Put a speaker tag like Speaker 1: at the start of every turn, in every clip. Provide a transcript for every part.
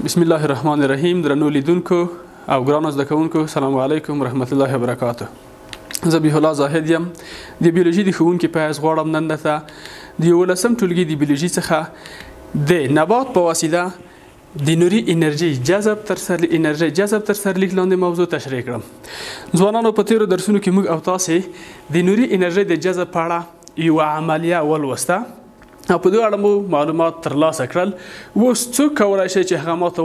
Speaker 1: بسم الله الرحمن الرحیم. درنو لیدونکو او ګرانو زده کوونکو، سلام علیکم ورحمت الله وبرکاته. زه بیح الله زاهد یم، د بیولوژي د ښوونکي په حیث غواړم نن درته د 11 ټولګي د بیولوژي څخه د نبات په وسیله د نوري انرژي جذب تر سرلیک لاندې موضوع تشریح کړم. ځوانانو، په تیرو درسونو کې موږ او تاسې د نوري انرژي د جذب په اړه یوه عملیه ولوسته او په دې اړه مو معلومات ترلاسه کړل. اوس څوک کولی شي چې هغه ماته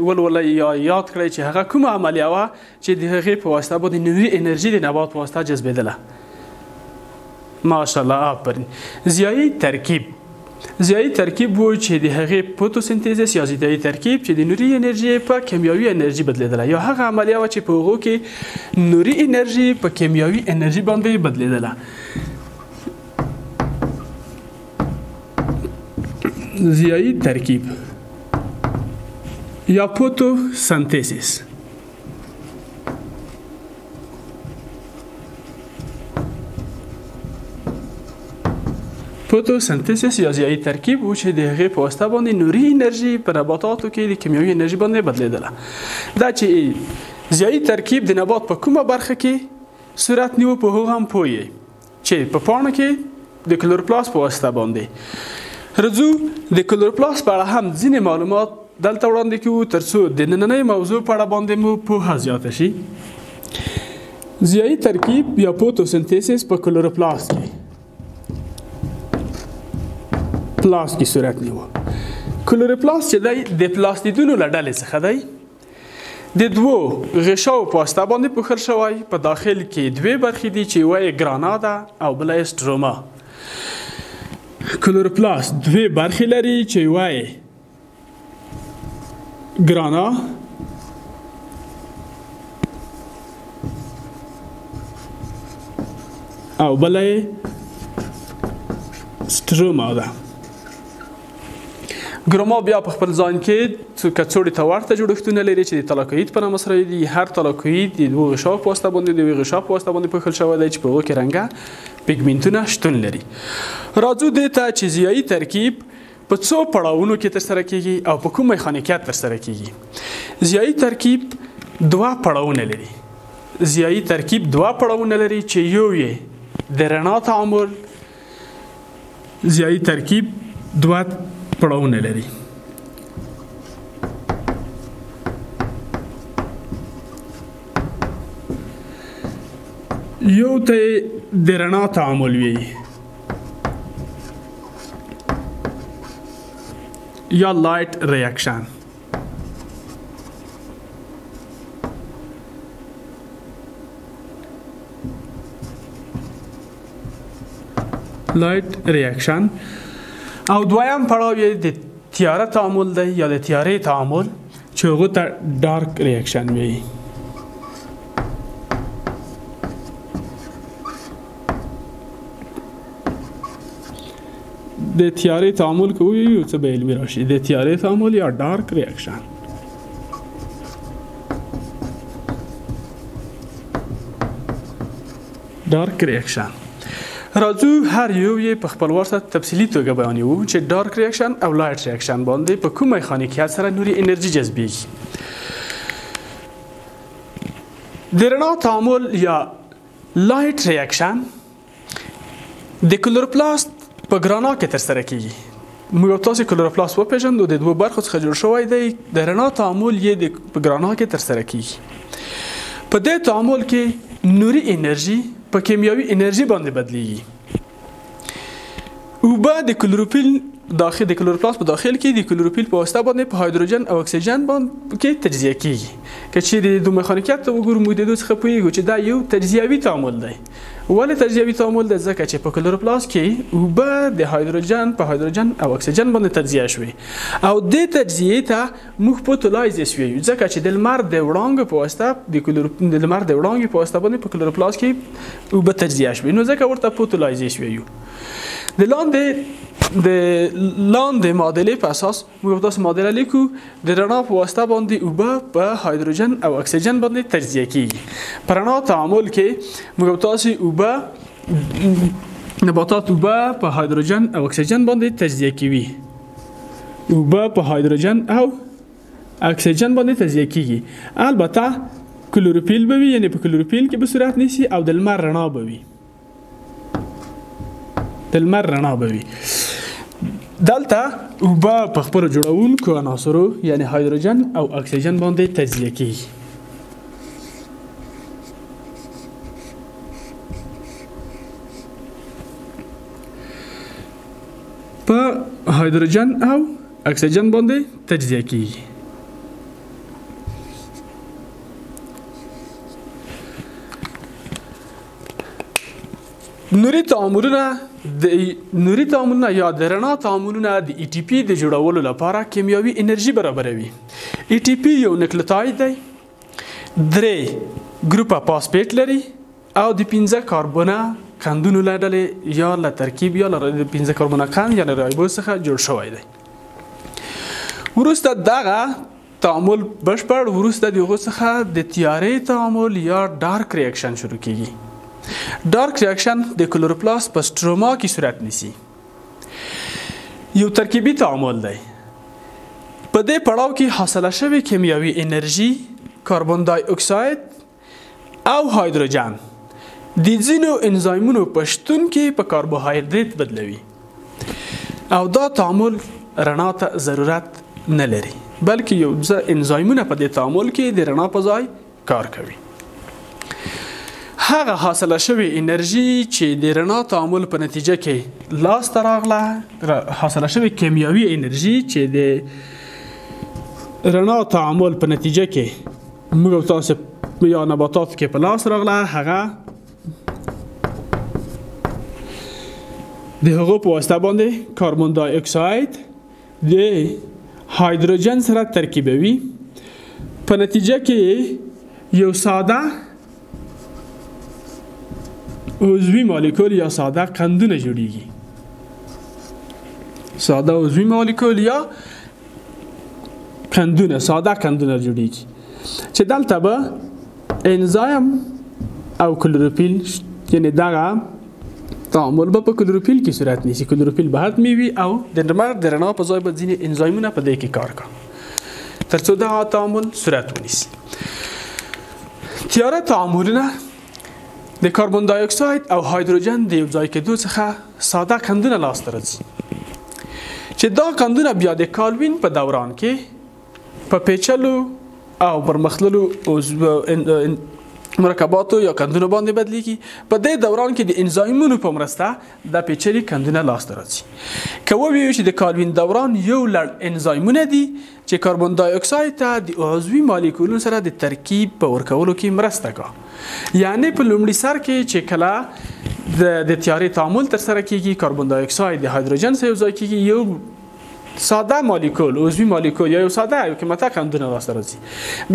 Speaker 1: ولولئ یا یاد کړئ چې هغه کومه عملیه وه چې د هغې په واسطه باندې نوري انرژي د نبات په واسطه جذبېدله؟ ماشاءالله، آفرین. ضیایي ترکیب و چې د هغې فوتوسنتیزس یا ضیایي ترکیب چې د نوري انرژي په کیمیاوي انرژي بدلیدله، یا هغه عملیه وه چې په هغو کې نوري انرژي په کیمیاوي انرژي باندې بدلیدله. ضیایي ترکیب یا فوتوسنتیزس. فوتوسنتیزس یا ضیایي ترکیب و چې د هغې په واسطه باندې نوري انرژي په نباتاتو کې د کیمیاوي انرژي باندې بدلیدله. دا چې ضیایي ترکیب د نبات په کومه برخه کې صورت نیو په هغه هم پوهیږئ چې په پاڼه کې د کلوروپلاست په واسطه باندې. رځو د کلوروپلاست په اړه هم ځینې معلومات دلته وړاندې کوو ترڅو د نننۍ موضوع په اړه باندې مو پوهه زیاته شي. ضیایي ترکیب یا فوتوسنتیزس په کلوروپلاست کې صورت نیو. کلوروپلاست چې دی د پلاستیدونو له ډلې څخه دی، د دوو غشاو په واسطه باندې پوښل شوی. په داخل کې دوې برخې دي چې یوه یې ګرانا ده او بله یې سټروما. کلوروپلاست دوی برخې لري چې یوه یې ګرانا او بله یې سټروما ده. ګراما بیا په خپل ځان کې کڅوړې ته ورته جوړښتونه لري چې د تلاکوید په نامه سره دي. هر تلاکوید د دوو غشاو په واسطه باندې د یوې غشا په واسطه باندې پوښل شوی دی چې په هغو کې رنګه پیګمنټونه شتون لري. راځو دې ته چې ضیایي ترکیب په څو پړاوونو کې ترسره کیږي او په کوم میخانیکیت ترسره کیږي. ضیایي ترکیب دوه پړاوونه لري. ضیایي ترکیب دوه پړاوونه لري چې یو یې د رڼا تعامل. ضیایي ترکیب دوه پړاوونه لري. یو ته د رڼا تعامل وي یا لایټ ریاکشن. او دویم پړاو یې د تیاره تعامل دی یا د تیارې تعامل چې هغو ته ډارک ریاکشن وي. د تیارې تعامل که وویو څه به علمي راشي، د تیارې تعامل یا ډارک ریاکشن. ډارک ریاکشن راځو هر یو یې په خپل وار سره تفصیلي توګه بیانوو چې ډارک ریاکشن او لایټ ریاکشن باندې په کوم میخانیکیت سره نوري انرژي جذبیږي. د رڼا تعامل یا لایټ ریاکشن د کلوروپلاست په ګرانا کې ترسره کیږي. موږ او تاسې کلوروپلاست وپېژندو، د دوو برخو څخه جوړ شوی دی. د رڼا تعامل یې په ګرانا کې ترسره کیږي. په دې تعامل کې نوري انرژي په کیمیاوي انرژي باندې بدلیږي. اوبه د کلوروپلاست په داخل کې د کلوروفیل په واسطه باندې په هایدروجن او اکسیجن باندې کې تجزیه کیږي. که چیرې د میخانیکیت ته وګورو، موږ د دوی څخه پوهیږو چې دا یو تجزیوي تعامل دی. ولې تجزیوي تعامل دی؟ ځکه چې په کلوروپلاست کې اوبه د هایدروجن په هایدروجن او اکسیجن باندې تجزیه شوې او دې تجزیې ته موږ فوتولایزس وایو، ځکه چې د لمر د وړانګو په واسطه د لمر د وړانګو په واسطه باندې په کلوروپلاست کې اوبه تجزیه شوې، نو ځکه ورته فوتولایزس وایو. د لاندې معادلې په اساس موږ داسې معادله لیکو: د رڼا په واسطه باندې اوبه په هایدروجن او اکسیجن باندې تجزیه کیږي. په رڼا تعامل کې موږ تاسې اوبه نباتات اوبه په هایدروجن او اکسیجن باندې تجزیه کوي. اوبه په هایدروجن او اکسیجن باندې تجزیه کیږي. البته کلوروفیل به وي، یعنی په کلوروفیل کې به صورت نیسي او د لمر رڼا به وي. دلته اوبه په خپلو جوړونکو عناصرو یعنی هایدروجن او اکسیجن باندې تجزیه کیږي. په هایدروجن او اکسیجن باندې تجزیه کیږي. نوري تعاملونه یا د رڼا تعاملونه د ای ټي پی د جوړولو لپاره کیمیاوي انرژي برابروي. ای ټي پی یو نکلوتاید دی، 3 ګروپه فاسفیټ لري او د 15 کاربونه قندونو له ډلې یا له ترکیب یا له 15 کاربونه قند یا له رایبوز څخه جوړ شوی دی. وروسته دغه تعامل بشپړ وروسته د هغو څخه د تیارې تعامل یا ډارک ریاکشن شروع کیږي. ډارک ریاکشن د کلوروپلاست په سټروما کې صورت نیسي. یو ترکیبي تعامل دی. په دې پړاو کې حاصله شوې کیمیاوي انرژي کاربن دای اکساید او هایدروجن د ځینو انزایمونو په شتون کې په کاربوهایدریت بدلوي او دا تعامل رڼا ته ضرورت نه لري، بلکې یو څه انزایمونه په دې تعامل کې د رڼا په ځای کار کوي. هغه حاصله شوې انرژي چې د رڼا تعامل په نتیجه کې لاسته راغله، حاصله شوې کیمیاوي انرژي چې د رڼا تعامل په نتیجه کې موږ او تاسو یا نباتات کې په لاس راغله، هغه د هغو په واسطه باندې کاربن دای اکساید د هایدروجن سره ترکیبوي. په نتیجه کې یو ساده عضوي مالیکول یا ساده قندونه جوړیږي. ساده عضوي مالیکول یا قندونه، ساده قندونه جوړیږي چې دلته به انزایم او کلوروفیل، یعنی دغه تعامل به په کلوروفیل کې صورت نیسي. کلوروفیل به حتمي وي او د لمر د رڼا په ځای به ځینې انزایمونه په دې کې کار کوي تر څو دغه تعامل صورت ونیسي. تیاره تعاملونه د کاربن دای اکساید او هایدروجن د یو ځای کېدو څخه ساده قندونه لاسته راځي چې دا قندونه بیا د کالوین په دوران کې په پیچلو او پرمختللو مرکباتو یا قندونو باندې بدلیږي. په دې دوران کې د انزایمونو په مرسته د پیچلي قندونه لاسته راځي. که ووایو چې د کالوین دوران یو لړ انزایمونه دي چې کاربن دای اکساید ته د عضوي مالیکولونو سره د ترکیب په ورکولو کې مرسته کوي. یعنی په لومړي سر کې چې کله د تیارې تعامل ترسره کیږي، کاربن دای اکساید د هایدروجن سره یوځای کیږي، یو ساده مالیکول، عضوي مالیکول یا یو ساده یو قیمته قندونه لاسته راځي.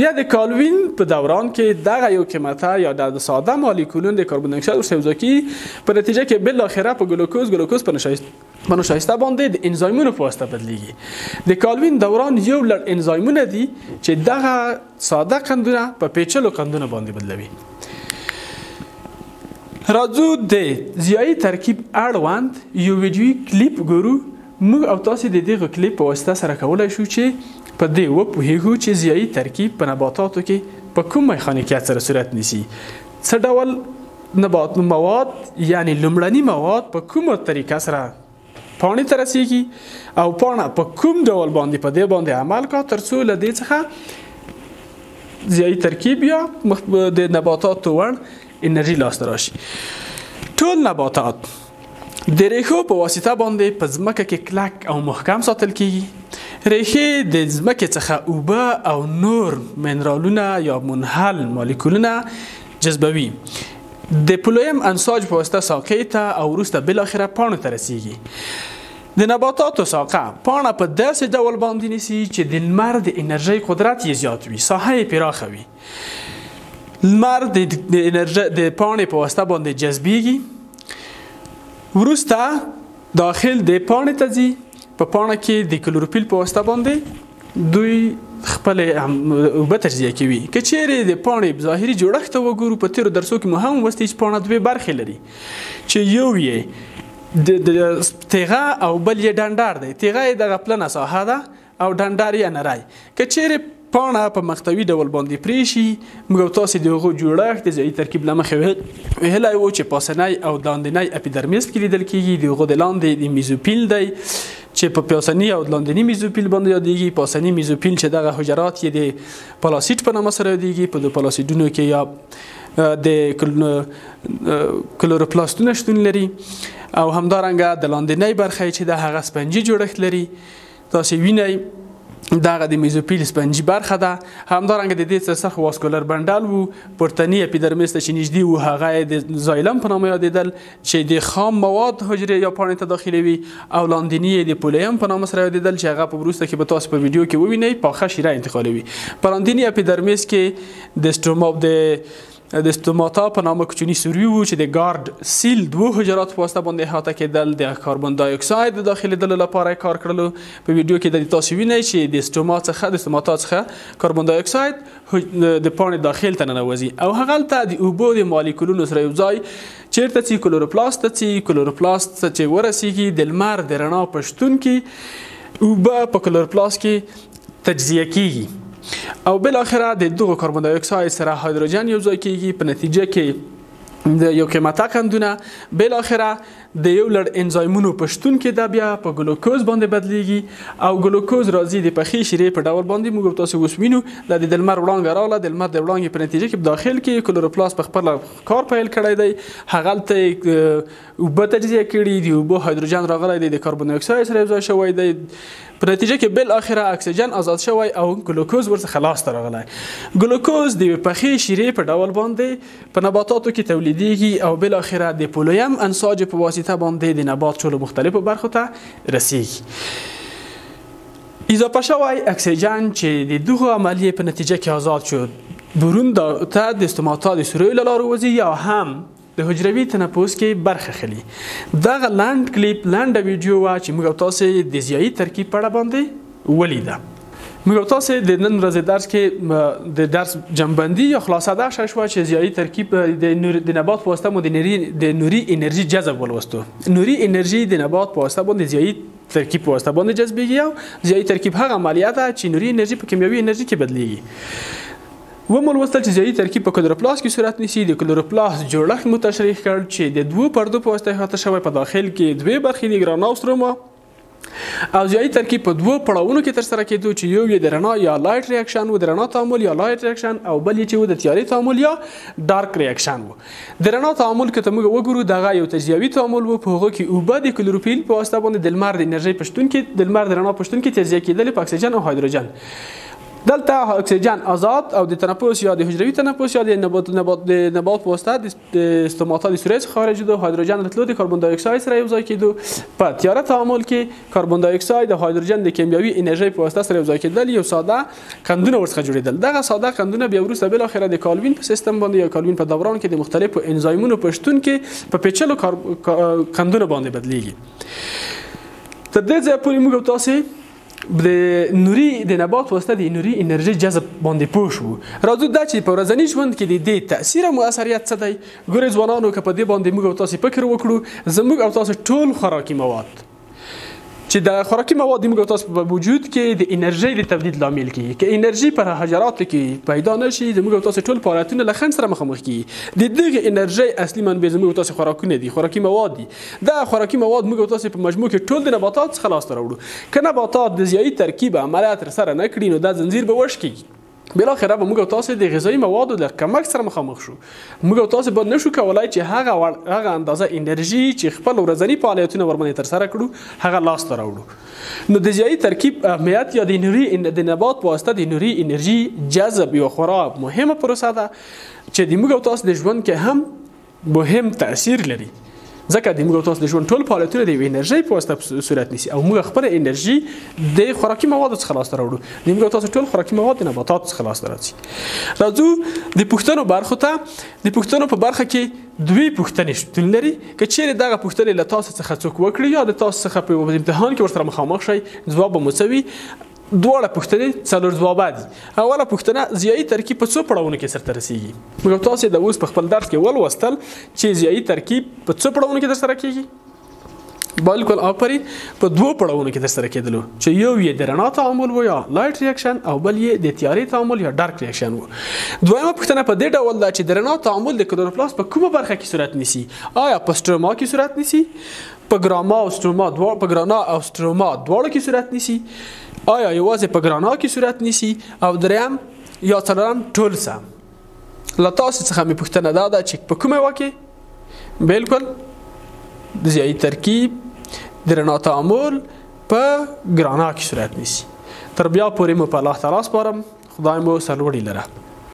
Speaker 1: بیا د کالوین په دوران کې دغه یو قیمته یا د ساده مالیکولونو د کاربن دای اکساید سره یوځای کیږي، په نتیجه کې بالاخره په ګلوکوز په نشایسته باندې د انزایمونو په واسطه بدلیږي. د کالوین دوران یو لړ انزایمونه دي چې دغه ساده قندونه په پیچلو قندونه باندې بدلوي. راځو د ضیایي ترکیب اړوند یو ویډیویي کلیپ ګورو. موږ او تاسو د دغه کلیپ په واسطه سره کولی شو چې په دې وپوهیږو چې ضیایي ترکیب په نباتاتو کې په کوم میخانیکیت سره صورت نیسي، څه ډول نبات مواد یعنی لومړني مواد په کومه طریقه سره پاڼې ته رسیږي او پاڼه په کوم ډول باندې په دې باندې عمل کوي تر څو له دې څخه ضیایي ترکیب یا د نباتاتو وړ انرژي لاسته راشي. ټول نباتات د ریښو په واسطه باندې په ځمکه کې کلک او محکم ساتل کیږي. ریښې د ځمکې څخه اوبه او نور منرالونه یا منحل مالیکولونه جذبوي. د پلویم انساج په واسطه ساقې ته او وروسته بالاخره پاڼو ته رسیږي. د نباتاتو ساقه پاڼه په داسې ډول باندې نیسي چې د لمر د انرژۍ قدرت یې زیات وي، ساحه یې پراخه وي. لمر د پاڼې په واسطه باندې جذبیږي، وروسته داخل د پاڼې ته ځي. په پاڼه کې د کلوروفیل په واسطه باندې دوی خپل اوبه تجزیه کوي. که چیرې د پاڼې ظاهري جوړښت ته وګورو، په تیرو درسو کې مو هم لوستي چې پاڼه دوې برخې لري چې یو یې د تیغه او بل یې ډنډر دی. تیغه یې دغه پلنه ساحه ده او ډنډر یې نری. که چیرې پاڼه په مقطعي ډول باندې پرې شي. موږ او تاسې د هغو جوړښت د ځایي ترکیب له مخې ویلی وو چې پاسنی او لاندنی اپیدرمیس کې لیدل کېږي. د هغو د لاندې د میزوپیل دی چې په پاسني او لاندني میزوپیل باندې یادېږي. پاسني میزوپیل چې دغه حجرات یې د پلاسیډ په نامه سره یادېږي. په د پلاسیډونو کې یا د کلوروپلاستونه شتون لري او همدارنګه د لاندنۍ برخه چې د هغه سپنجي جوړښت لري. تاسې وینئ دغه د میزوپیل سپنجي برخه ده. همدارنګه د دې څرخ واسکولر بنډل وو. پورتني اپیدرمیس ته چې نږدې وو هغه یې د زایلم په نامه یادېدل چې د خام مواد حجرې یا پاڼې ته داخلوي او لاندني یې د پولیم په نامه سره یادېدل چې هغه په وروسته کې به تاسو په ویډیو کې ووینئ پاخه شیره انتقالوي. په لاندني اپیدرمیس کې د سټوماتا په نامه کوچني سوري وو چې د ګارد سیل دوه حجرات په واسطه باندې احاطه کېدل. د کاربن دای اکساید د داخلېدلو لپاره یې کار کړلو. په ویډیو کې د تاسو وینئ چې د سټوماتا څخه کاربن دای اکساید د پاڼې داخل ته ننوځي او هغلته د اوبو د مالیکولونو سره یو ځای چیرته چې کلوروپلاست ته چې کلوروپلاست چې ورسیږي د لمر د رڼا په شتون کې اوبه په کلوروپلاست کې تجزیه کیږي او بالاخره د دغه کاربن دای اکساید سره هایدروجن یو ځای کیږي. په نتیجه کې د یو قیمته قندونه بالاخره د یو لړ انزایمونو په شتون کې دا بیا په ګلوکوز باندې بدلیږي او ګلوکوز راځي د پخې شیرې په ډول باندې. موږ تاسو اوس وینو د لمر وړانګه راغله. د لمر د وړانګې په نتیجه کې په داخل کې کلوروپلاست په خپل کار پیل کړی دی. هغلته اوبه تجزیه کړي دي. اوبه هایدروجن راغلی دی د کاربن دای اکساید سره یو ځای شوی دی. په نتیجه کې بالاخره اکسیجن آزاد شوی او ګلوکوز ورڅخه لاسته راغلی. ګلوکوز د پخې شیرې په ډول باندې په نباتاتو کې تولیدیږي او بالاخره د پولیم انساج په واسطه باندې د نبات ټولو مختلفو برخو ته رسیږي. اضافه شوی اکسیجن چې د دغه عملیې په نتیجه کې آزاد شد برون ته د استوماتا د سوریو له لارې وځي یا هم د حجروي تنفس کې برخه خلی. دغه لاند کلیپ لنډه ویډیو وه چې موږ تاسې د ضیایي ترکیب په اړه باندې ولیده. موږ تاسې د نن ورځې درس کې د درس جنبندي یا خلاصه دا شوه چې ضیایي ترکیب د نبات په واسطه باندې د نوري انرژي جذب ولوستو. نوري انرژي د نبات په واسطه باندې ضیایي ترکیب په واسطه باندې جذبېږي او ضیایي ترکیب هغه عملیه ده چې نوري انرژي په کیمیاوي انرژي کې بدلیږي. ومو لوستل چې ضیایي ترکیب په کلوروپلاست کې صورت نیسي. د کلوروپلاست جوړښت مو تشریح کړ چې د دوو پردو په واسطه احاطه شوی. په داخل کې دوې برخې دي ګرانا او ستروما او ضیایي ترکیب په دوو پړاوونو کې ترسره کېدو چې یو یې د رڼا یا لایټ ریاکشن و د رڼا تعامل یا لایټ ریاکشن او بل یې چې و د تیارې تعامل یا ډارک ریاکشن و. د رڼا تعامل که ته موږ وګورو دغه یو تجزیوي تعامل و. په هغه کې اوبه د کلوروفیل په واسطه باندې د لمر د انرژۍ په شتون کې د لمر د رڼا په شتون کې تجزیه کېدلې په اکسیجن او هایدروجن. دلته اکسیجن آزاد او د تنفس یا د حجروي تنفس یا د نبات په واسطه د استوماتا د سوریې څخه خارج دو. هایدروجن راتلو د کاربن دای اکساید سره یو ځای کېدو. په تیاره تعامل کې کاربن دای اکساید او هایدروجن د کیمیاوي انرژۍ په واسطه سره یو ځای کېدل. یو ساده قندونه ورڅخه جوړېدل. دغه ساده قندونه بیا وروسته بالاخره د کالوین په سیستم باندې یا کالوین په دوران کې د مختلفو انزایمونو په شتون کې په پیچلو قندونو باندې بدلیږي. تر دې ځایه پورې موږ تاسې د نوري د نبات واسطه د نوري انرژي جذب باندې پوه شو. راځو دا چې په ورځني ژوند کې د دې تاثیر او مؤثریت څه دی. ګورئ ځوانانو که په دې باندې موږ او تاسې فکر وکړو زموږ او تاسو ټول خوراکي مواد چې د خوراکي مواد موږ او تاسو په وجود کې د انرژي د تولید لامل کیږي. که انرژي پر حجراتو کې پیدا نشي زموږ او تاسو ټول فعالیتونه له خنډ سره مخامخ کیږي. د دغه انرژي اصلي منبع زموږ او تاسو خوراکونه دي، خوراکي مواد دي. دا خوراکي مواد موږ او تاسو په مجموع کې ټول د نباتات څخه لاسته راوړو. که نباتات د ضیایي ترکیب عملیات سره نه کړي نو دا زنجیر به وش کیږي. بالاخره به موږ او تاسو د غذایي موادو د کمښت سره مخامخ شو. موږ او تاسو به نشو کولای چې هغه اندازه انرژي چې خپل ورځني فعالیتونه ورباندې ترسره کړو هغه لاسته راوړو. نو د ضیایي ترکیب اهمیت یا د نبات په واسطه د نوري انرژي جذب یو خورا مهمه پروسه ده چې د موږ او تاسو د ژوند کې هم مهم تاثیر لري. ځکه د موږ او تاسو د ژوند ټول فعالیتونه د انرژي په واسطه صورت نیسي او موږ خپل انرژي د خوراکي موادو څخه لاسته راوړو. د موږ او تاسو ټول خوراکي مواد د نباتاتو څخه لاسته راځي. راځو د پوښتنو برخو ته. د پوښتنو په برخه کې دوی پوښتنې شتون لري. که چیرې دغه پوښتنې له تاسو څخه څوک وکړي یا د تاسو څخه په امتحان کې ورسره مخامخ شي ځواب به مساوي. دواړه پوښتنې څلور ځوابات دي. اوله پوښتنه ضیایي ترکیب په څو پړاوونو کې سرته رسیږي. موږ تاسو د اوس په خپل درس کې ولوستل چې ضیایي ترکیب په څو پړاوونو کې ترسره کیږي. بالکل آفرین په دوه پړاوونو کې ترسره کېدلو چې یو یې د رڼا تعامل و یا لایټ ریاکشن او بل یې د تیارې تعامل یا ډارک ریاکشن و. دویمه پوښتنه په دې ډول ده چې د رڼا تعامل د کلوروپلاست په کومه برخه کې صورت نیسي؟ آیا په سټروما کې صورت نیسي؟ په ګراما او سټروما دواړو کې صورت نیسي؟ آیا یوازې په ګرانا کې صورت نیسي؟ او دریم یا څلورم ټول سم؟ له تاسو څخه مې پوښتنه دا ده چې په کومه واقع بالکل د ضیایي ترکیب د رڼا تعامل په ګرانا کې صورت نیسي. تر بیا پورې مو په الله تعالی سپارم. خدای مو سرلوړي لره.